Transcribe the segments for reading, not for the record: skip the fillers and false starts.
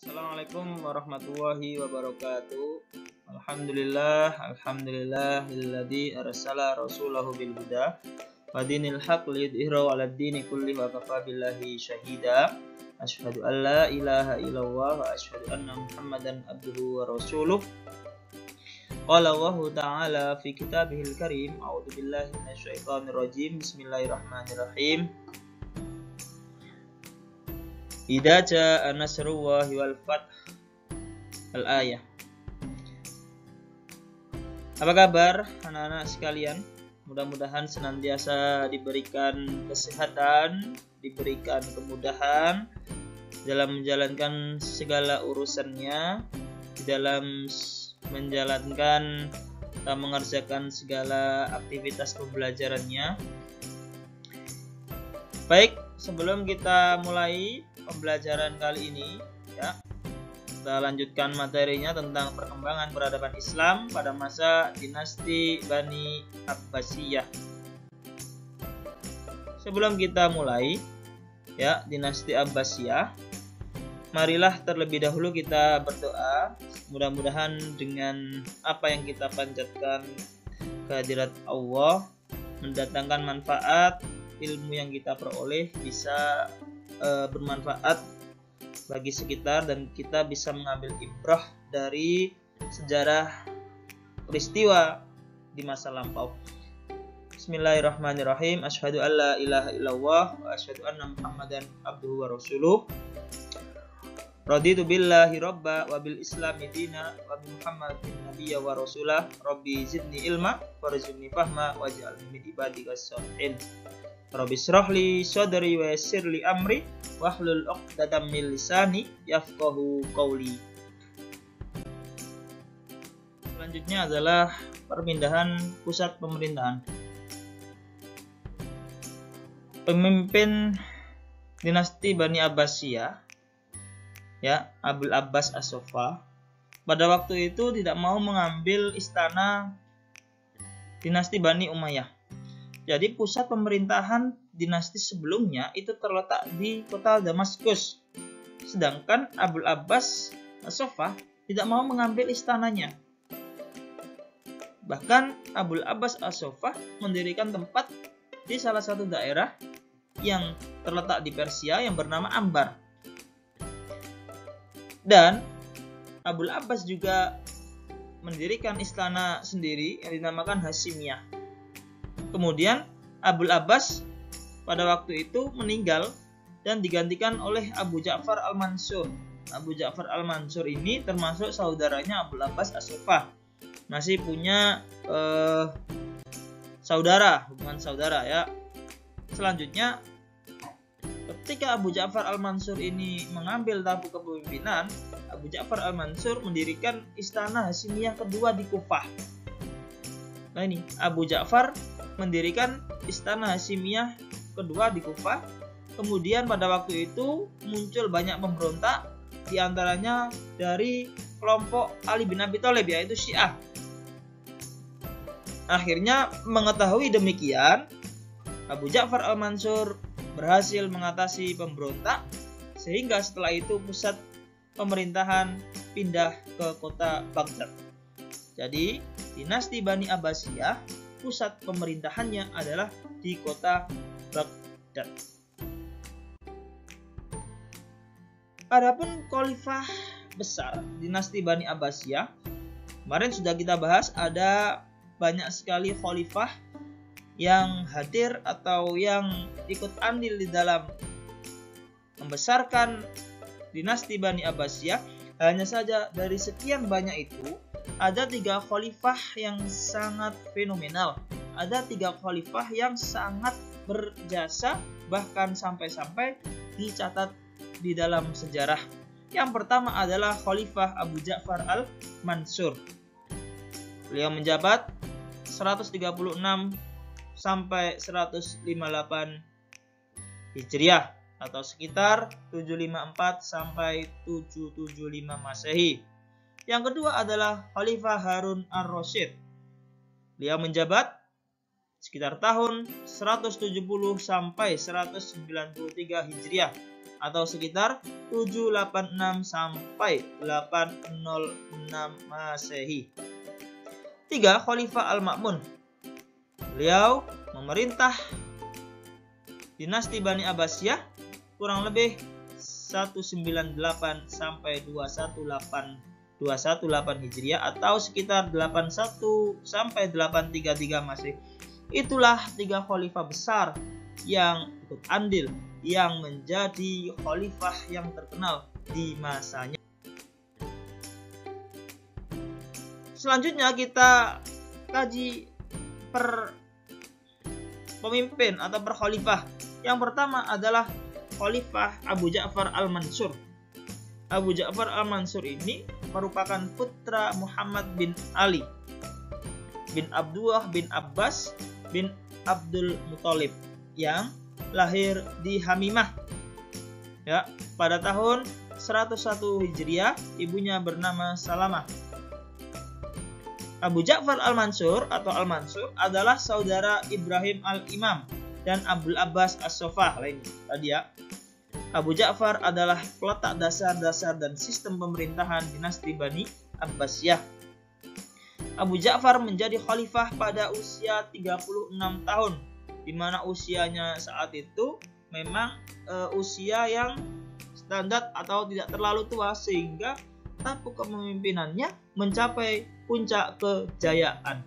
Assalamualaikum warahmatullahi wabarakatuh. Alhamdulillahilladzi arsala rasulahu bil huda wa dinil haq liyudhhirahu 'alad dini kullihi wa kafa billahi syahida. Asyhadu an la ilaha illallah wa asyhadu anna Muhammadan abduhu wa rasuluh. Qala Allahu ta'ala fi kitabihil karim. A'udzu billahi minasyaitonir rajim. Bismillahirrahmanirrahim. Idza jaa nasrullahi wal fath. Al-ayah. Apa kabar anak-anak sekalian? Mudah-mudahan senantiasa diberikan kesehatan, diberikan kemudahan dalam menjalankan segala urusannya, di dalam menjalankan atau mengerjakan segala aktivitas pembelajarannya. Baik, sebelum kita mulai pembelajaran kali ini, ya, kita lanjutkan materinya tentang perkembangan peradaban Islam pada masa dinasti Bani Abbasiyah. Sebelum kita mulai, ya, dinasti Abbasiyah, marilah terlebih dahulu kita berdoa. Mudah-mudahan dengan apa yang kita panjatkan kehadirat Allah mendatangkan manfaat, ilmu yang kita peroleh bisa bermanfaat bagi sekitar dan kita bisa mengambil ibrah dari sejarah peristiwa di masa lampau. Bismillahirrahmanirrahim. Asyhadu an la ilaha illallah wa asyhadu anna Muhammadan abduhu wa rasuluh. Raditu billahi robba wa bil islami dina wa bi Muhammadin nabiyya wa rasulah. Rabbi zidni ilma warzuqni fahma waj'alni min ibadikas sholihin. Rabbi shrahli sadri wa yassirli amri wahlul 'uqdatam min lisani yafqahu qawli. Selanjutnya adalah perpindahan pusat pemerintahan. Pemimpin dinasti Bani Abbasiyah, ya, Abul Abbas As-Soffa, pada waktu itu tidak mau mengambil istana dinasti Bani Umayyah. Jadi pusat pemerintahan dinasti sebelumnya itu terletak di kota Damaskus. Sedangkan Abul Abbas As-Soffa tidak mau mengambil istananya. Bahkan Abul Abbas As-Soffa mendirikan tempat di salah satu daerah yang terletak di Persia yang bernama Ambar. Dan Abul Abbas juga mendirikan istana sendiri yang dinamakan Hasimiyah. Kemudian Abul Abbas pada waktu itu meninggal dan digantikan oleh Abu Ja'far Al-Mansur. Abu Ja'far Al-Mansur ini termasuk saudaranya Abul Abbas As-Soffa. Masih punya saudara, hubungan saudara, ya. Selanjutnya, ketika Abu Ja'far Al-Mansur ini mengambil tampuk kepemimpinan, Abu Ja'far Al-Mansur mendirikan istana Hasimiyah kedua di Kufah. Nah ini, Abu Ja'far mendirikan istana Hasimiyah kedua di Kufah. Kemudian pada waktu itu muncul banyak pemberontak, diantaranya dari kelompok Ali bin Abi Thalib, yaitu Syiah. Akhirnya mengetahui demikian, Abu Ja'far Al-Mansur berhasil mengatasi pemberontak, sehingga setelah itu pusat pemerintahan pindah ke kota Baghdad. Jadi dinasti Bani Abbasiyah pusat pemerintahannya adalah di kota Baghdad. Adapun khalifah besar dinasti Bani Abbasiyah, kemarin sudah kita bahas, ada banyak sekali khalifah yang hadir atau yang ikut andil di dalam membesarkan dinasti Bani Abbasiyah. Hanya saja dari sekian banyak itu, ada 3 khalifah yang sangat fenomenal. Ada 3 khalifah yang sangat berjasa, bahkan sampai-sampai dicatat di dalam sejarah. Yang pertama adalah Khalifah Abu Ja'far Al-Mansur. Beliau menjabat 136 sampai 158 Hijriah atau sekitar 754 sampai 775 Masehi. Yang kedua adalah Khalifah Harun Ar-Rasyid. Beliau menjabat sekitar tahun 170 sampai 193 Hijriah atau sekitar 786 sampai 806 Masehi. 3. Khalifah Al-Ma'mun. Beliau memerintah dinasti Bani Abbasiyah kurang lebih 198 sampai 218 Hijriah atau sekitar 81 sampai 833 Masehi. Itulah 3 khalifah besar yang ikut andil yang menjadi khalifah yang terkenal di masanya. Selanjutnya kita kaji per pemimpin atau per khalifah. Yang pertama adalah Khalifah Abu Ja'far Al-Mansur. Abu Ja'far Al-Mansur ini merupakan putra Muhammad bin Ali bin Abdullah bin Abbas bin Abdul Muthalib yang lahir di Hamimah ya pada tahun 101 Hijriah. Ibunya bernama Salamah. Abu Ja'far Al-Mansur atau Al-Mansur adalah saudara Ibrahim Al-Imam dan Abdul Abbas As-Sofah lainnya tadi ya. Abu Ja'far adalah peletak dasar-dasar dan sistem pemerintahan dinasti Bani Abbasiyah. Abu Ja'far menjadi khalifah pada usia 36 tahun, di mana usianya saat itu memang usia yang standar atau tidak terlalu tua, sehingga tapu kepemimpinannya mencapai puncak kejayaan.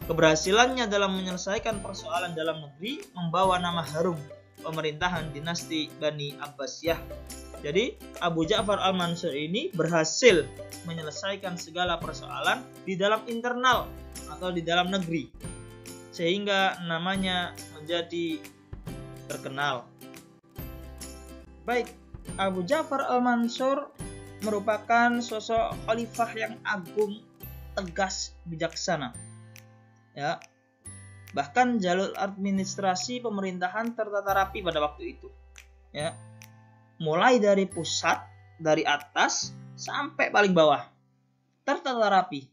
Keberhasilannya dalam menyelesaikan persoalan dalam negeri membawa nama harum pemerintahan dinasti Bani Abbasiyah. Jadi Abu Ja'far Al-Mansur ini berhasil menyelesaikan segala persoalan di dalam internal atau di dalam negeri, sehingga namanya menjadi terkenal. Baik, Abu Ja'far Al-Mansur merupakan sosok khalifah yang agung, tegas, bijaksana. Ya. Bahkan jalur administrasi pemerintahan tertata rapi pada waktu itu. Ya. Mulai dari pusat, dari atas sampai paling bawah. Tertata rapi.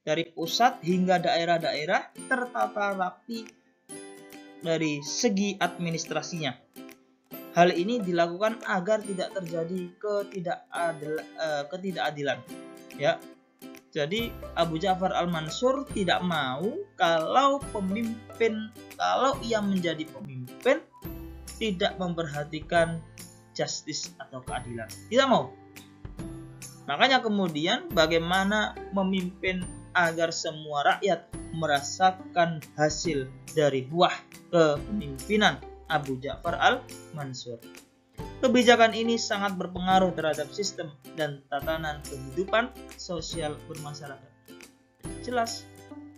Dari pusat hingga daerah-daerah tertata rapi dari segi administrasinya. Hal ini dilakukan agar tidak terjadi ketidakadilan. Ya. Jadi Abu Ja'far Al-Mansur tidak mau kalau ia menjadi pemimpin tidak memperhatikan justice atau keadilan. Tidak mau. Makanya kemudian bagaimana memimpin agar semua rakyat merasakan hasil dari buah kepemimpinan Abu Ja'far Al-Mansur. Kebijakan ini sangat berpengaruh terhadap sistem dan tatanan kehidupan sosial bermasyarakat. Jelas,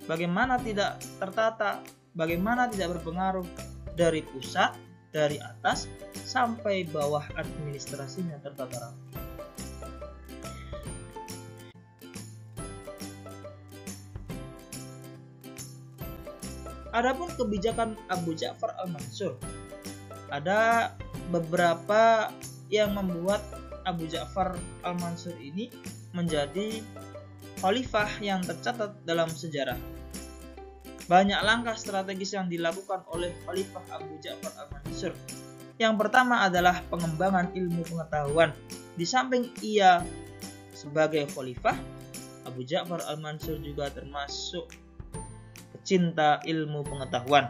bagaimana tidak tertata, bagaimana tidak berpengaruh dari pusat, dari atas, sampai bawah administrasinya tertata rapi. Adapun kebijakan Abu Ja'far Al-Mansur, ada beberapa yang membuat Abu Ja'far Al-Mansur ini menjadi khalifah yang tercatat dalam sejarah. Banyak langkah strategis yang dilakukan oleh Khalifah Abu Ja'far Al-Mansur. Yang pertama adalah pengembangan ilmu pengetahuan. Di samping ia sebagai khalifah, Abu Ja'far Al-Mansur juga termasuk pecinta ilmu pengetahuan.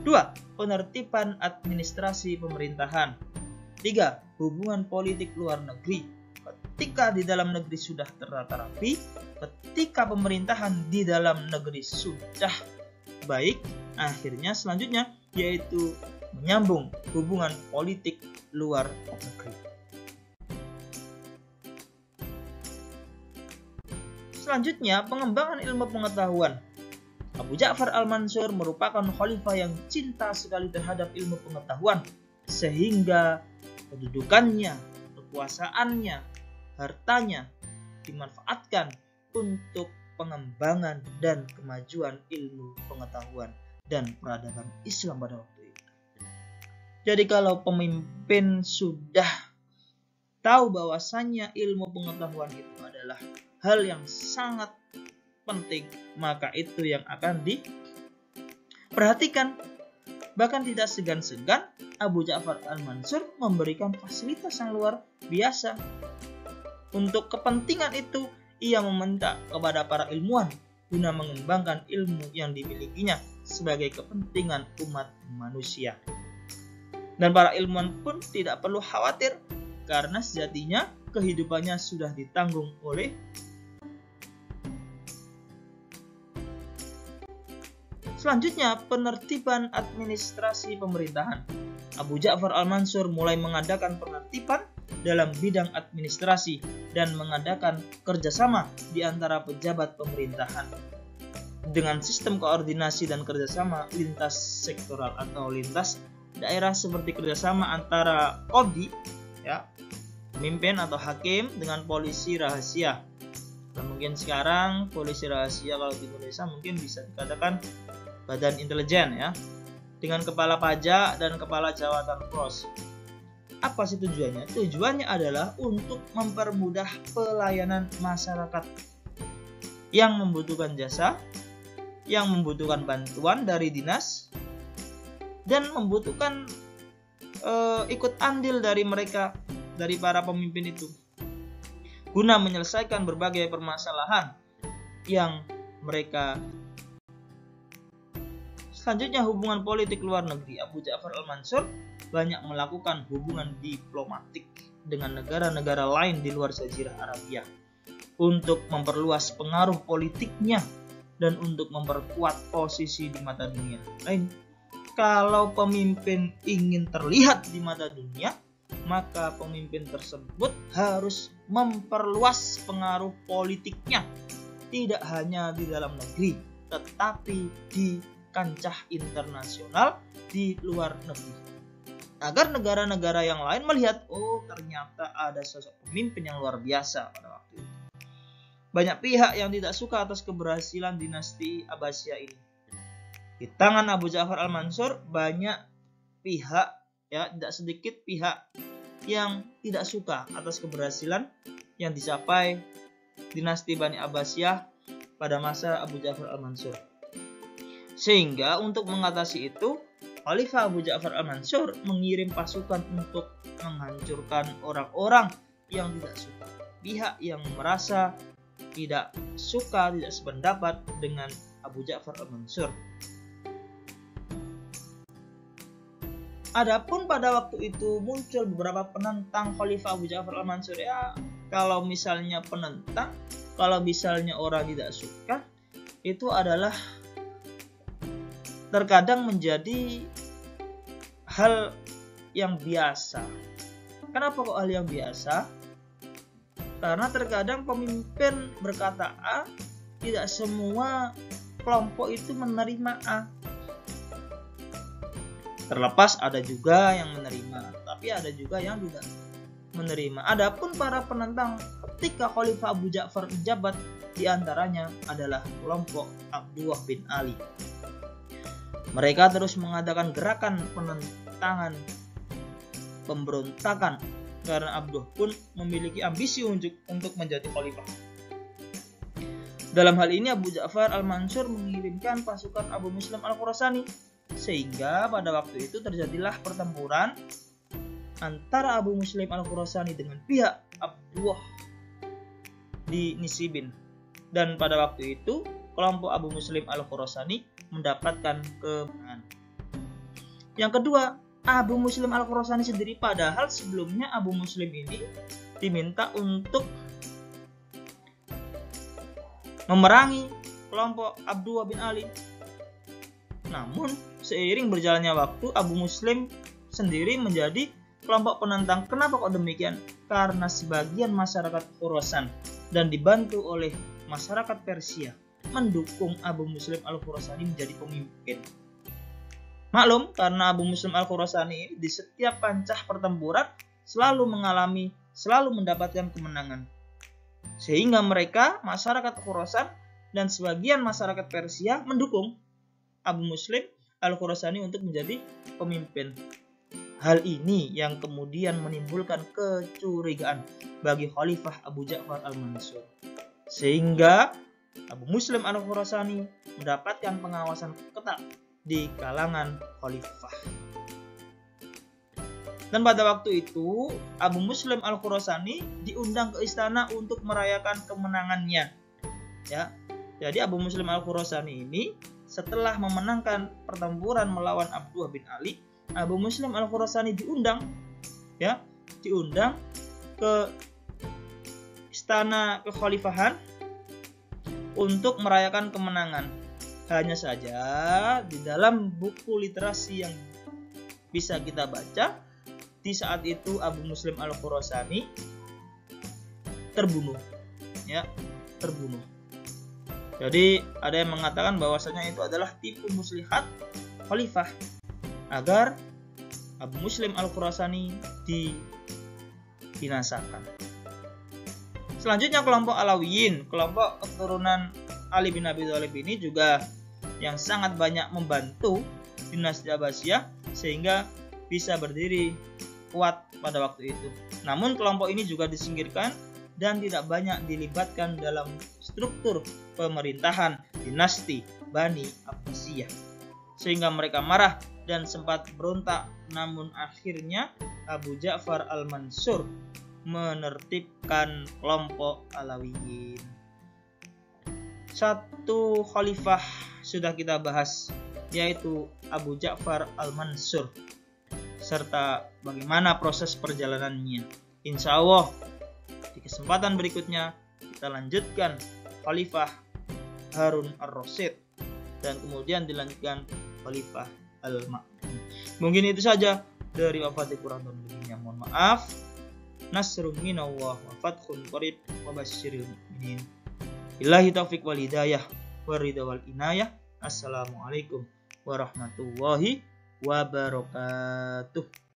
2. Penertiban administrasi pemerintahan. 3. Hubungan politik luar negeri. Ketika di dalam negeri sudah tertata rapi, ketika pemerintahan di dalam negeri sudah baik, akhirnya selanjutnya yaitu menyambung hubungan politik luar negeri. Selanjutnya, pengembangan ilmu pengetahuan. Abu Ja'far Al-Mansur merupakan khalifah yang cinta sekali terhadap ilmu pengetahuan, sehingga kedudukannya, kekuasaannya, hartanya dimanfaatkan untuk pengembangan dan kemajuan ilmu pengetahuan dan peradaban Islam pada waktu itu. Jadi kalau pemimpin sudah tahu bahwasannya ilmu pengetahuan itu adalah hal yang sangat penting, maka itu yang akan diperhatikan. Bahkan tidak segan-segan Abu Ja'far al-Mansur memberikan fasilitas yang luar biasa. Untuk kepentingan itu, ia meminta kepada para ilmuwan guna mengembangkan ilmu yang dimilikinya sebagai kepentingan umat manusia. Dan para ilmuwan pun tidak perlu khawatir karena sejatinya kehidupannya sudah ditanggung oleh selanjutnya, penertiban administrasi pemerintahan. Abu Ja'far al-Mansur mulai mengadakan penertiban dalam bidang administrasi dan mengadakan kerjasama di antara pejabat pemerintahan. Dengan sistem koordinasi dan kerjasama lintas sektoral atau lintas daerah seperti kerjasama antara qadhi, ya, pemimpin atau hakim dengan polisi rahasia. Dan mungkin sekarang polisi rahasia kalau di Indonesia mungkin bisa dikatakan badan intelijen, ya, dengan kepala pajak dan kepala jawatan pos. Apa sih tujuannya? Tujuannya adalah untuk mempermudah pelayanan masyarakat yang membutuhkan jasa, yang membutuhkan bantuan dari dinas, dan membutuhkan ikut andil dari mereka, dari para pemimpin itu, guna menyelesaikan berbagai permasalahan yang mereka. Selanjutnya, hubungan politik luar negeri. Abu Ja'far al-Mansur banyak melakukan hubungan diplomatik dengan negara-negara lain di luar Jazirah Arabia untuk memperluas pengaruh politiknya dan untuk memperkuat posisi di mata dunia lain. Kalau pemimpin ingin terlihat di mata dunia, maka pemimpin tersebut harus memperluas pengaruh politiknya, tidak hanya di dalam negeri, tetapi di kancah internasional di luar negeri, agar negara-negara yang lain melihat, oh ternyata ada sosok pemimpin yang luar biasa pada waktu itu. Banyak pihak yang tidak suka atas keberhasilan dinasti Abbasiyah ini. Di tangan Abu Ja'far al-Mansur banyak pihak, ya, tidak sedikit pihak yang tidak suka atas keberhasilan yang dicapai dinasti Bani Abbasiyah pada masa Abu Ja'far al-Mansur. Sehingga untuk mengatasi itu, Khalifah Abu Ja'far al-Mansur mengirim pasukan untuk menghancurkan orang-orang yang tidak suka, pihak yang merasa tidak suka, tidak sependapat dengan Abu Ja'far al-Mansur. Adapun pada waktu itu muncul beberapa penentang Khalifah Abu Ja'far al-Mansur. Ya, kalau misalnya penentang, kalau misalnya orang tidak suka, itu adalah terkadang menjadi hal yang biasa. Kenapa kok hal yang biasa? Karena terkadang pemimpin berkata A, tidak semua kelompok itu menerima A. Terlepas ada juga yang menerima, tapi ada juga yang tidak menerima. Adapun para penentang ketika Khalifah Abu Ja'far menjabat, diantaranya adalah kelompok Abdullah bin Ali. Mereka terus mengadakan gerakan penentangan, pemberontakan, karena Abdullah pun memiliki ambisi untuk menjadi khalifah. Dalam hal ini Abu Ja'far al-Mansur mengirimkan pasukan Abu Muslim al-Khurasani, sehingga pada waktu itu terjadilah pertempuran antara Abu Muslim al-Khurasani dengan pihak Abdullah di Nisibin. Dan pada waktu itu kelompok Abu Muslim al-Khurasani mendapatkan kemenangan. Yang kedua, Abu Muslim al-Khurasani sendiri, padahal sebelumnya Abu Muslim ini diminta untuk memerangi kelompok Abdullah bin Ali. Namun seiring berjalannya waktu, Abu Muslim sendiri menjadi kelompok penentang. Kenapa kok demikian? Karena sebagian masyarakat Khurasan dan dibantu oleh masyarakat Persia mendukung Abu Muslim al-Khurasani menjadi pemimpin. Maklum, karena Abu Muslim al-Khurasani di setiap pancah pertempuran selalu mendapatkan kemenangan. Sehingga mereka, masyarakat Khurasan dan sebagian masyarakat Persia mendukung Abu Muslim al-Khurasani untuk menjadi pemimpin. Hal ini yang kemudian menimbulkan kecurigaan bagi Khalifah Abu Ja'far al-Mansur. Sehingga Abu Muslim al-Khurasani mendapatkan pengawasan ketat di kalangan khalifah. Dan pada waktu itu Abu Muslim Al-Khurasani diundang ke istana untuk merayakan kemenangannya. Ya. Jadi Abu Muslim Al-Khurasani ini setelah memenangkan pertempuran melawan Abdullah bin Ali, Abu Muslim Al-Khurasani diundang ke istana kekhalifahan untuk merayakan kemenangan. Hanya saja di dalam buku literasi yang bisa kita baca, di saat itu Abu Muslim Al-Khurasani terbunuh. Jadi ada yang mengatakan bahwasanya itu adalah tipu muslihat khalifah agar Abu Muslim Al-Khurasani dibinasakan. Selanjutnya kelompok Alawiyin, kelompok keturunan Ali bin Abi Thalib ini juga yang sangat banyak membantu dinasti Abbasiyah sehingga bisa berdiri kuat pada waktu itu. Namun kelompok ini juga disingkirkan dan tidak banyak dilibatkan dalam struktur pemerintahan dinasti Bani Abbasiyah, sehingga mereka marah dan sempat berontak. Namun akhirnya Abu Ja'far Al-Mansur menertibkan kelompok Alawiyin. Satu khalifah sudah kita bahas, yaitu Abu Ja'far Al-Mansur, serta bagaimana proses perjalanannya. Insya Allah di kesempatan berikutnya kita lanjutkan Khalifah Harun Ar-Rasyid dan kemudian dilanjutkan Khalifah Al-Ma'mun. Mungkin itu saja dari wafat kurang dan lebihnya. Mohon maaf. Nasrun minallah wa fathun qarib wa basyiril mu'minin. Billahi taufiq wal hidayah wa ridha wal inayah. Assalamualaikum warahmatullahi wabarakatuh.